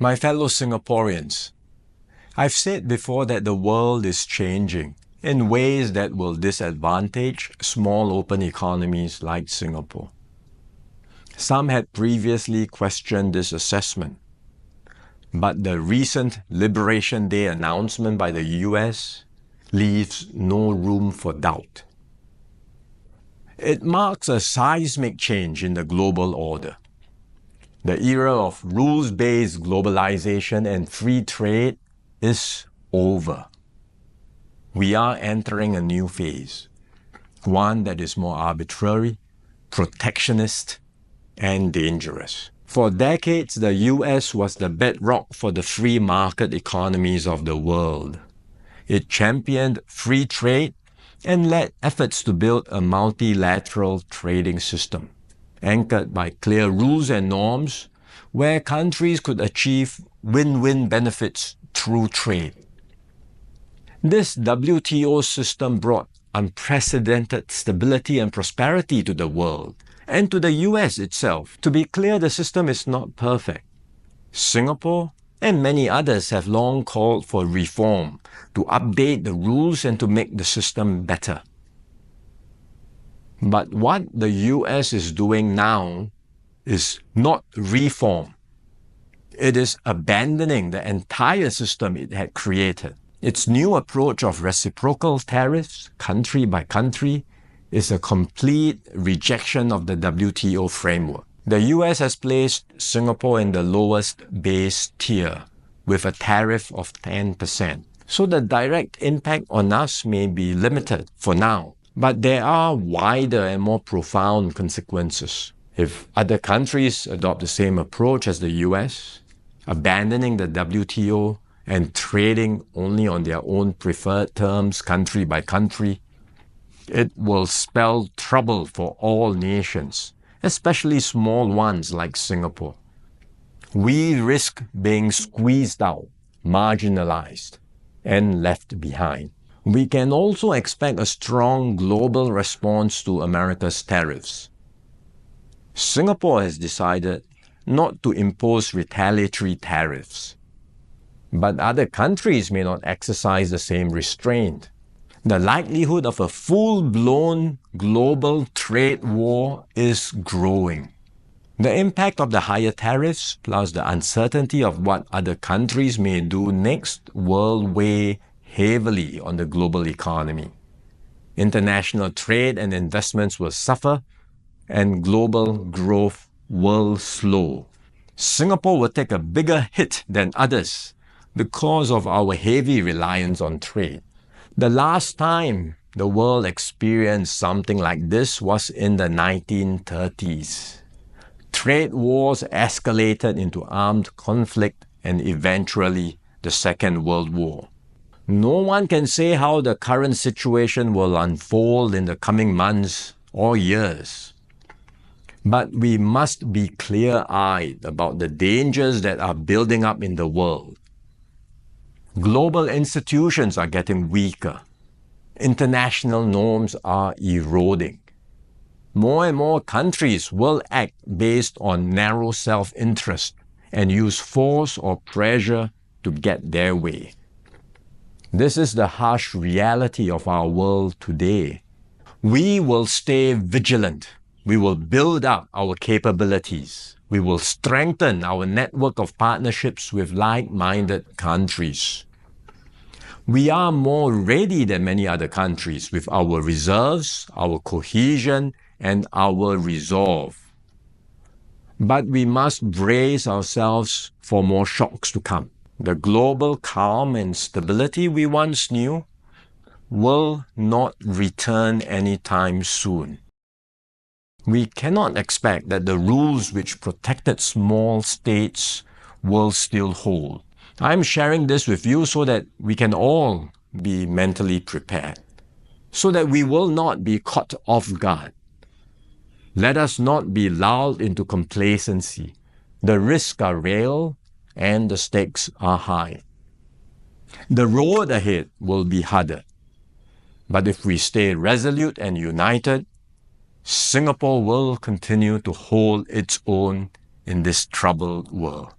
My fellow Singaporeans, I've said before that the world is changing in ways that will disadvantage small open economies like Singapore. Some had previously questioned this assessment, but the recent Liberation Day announcement by the US leaves no room for doubt. It marks a seismic change in the global order. The era of rules-based globalization and free trade is over. We are entering a new phase, one that is more arbitrary, protectionist, and dangerous. For decades, the US was the bedrock for the free market economies of the world. It championed free trade and led efforts to build a multilateral trading system, anchored by clear rules and norms, where countries could achieve win-win benefits through trade. This WTO system brought unprecedented stability and prosperity to the world, and to the US itself. To be clear, the system is not perfect. Singapore and many others have long called for reform to update the rules and to make the system better. But what the US is doing now is not reform. It is abandoning the entire system it had created. Its new approach of reciprocal tariffs, country by country, is a complete rejection of the WTO framework. The US has placed Singapore in the lowest base tier with a tariff of 10%. So the direct impact on us may be limited for now, but there are wider and more profound consequences. If other countries adopt the same approach as the US, abandoning the WTO and trading only on their own preferred terms, country by country, it will spell trouble for all nations, especially small ones like Singapore. We risk being squeezed out, marginalized, and left behind. We can also expect a strong global response to America's tariffs. Singapore has decided not to impose retaliatory tariffs, but other countries may not exercise the same restraint. The likelihood of a full-blown global trade war is growing. The impact of the higher tariffs, plus the uncertainty of what other countries may do next, will weigh heavily on the global economy. International trade and investments will suffer, and global growth will slow. Singapore will take a bigger hit than others because of our heavy reliance on trade. The last time the world experienced something like this was in the 1930s. Trade wars escalated into armed conflict and eventually the Second World War. No one can say how the current situation will unfold in the coming months or years. But we must be clear-eyed about the dangers that are building up in the world. Global institutions are getting weaker. International norms are eroding. More and more countries will act based on narrow self-interest and use force or pressure to get their way. This is the harsh reality of our world today. We will stay vigilant. We will build up our capabilities. We will strengthen our network of partnerships with like-minded countries. We are more ready than many other countries with our reserves, our cohesion, and our resolve. But we must brace ourselves for more shocks to come. The global calm and stability we once knew will not return anytime soon. We cannot expect that the rules which protected small states will still hold. I'm sharing this with you so that we can all be mentally prepared, so that we will not be caught off guard. Let us not be lulled into complacency. The risks are real and the stakes are high. The road ahead will be harder. But if we stay resolute and united, Singapore will continue to hold its own in this troubled world.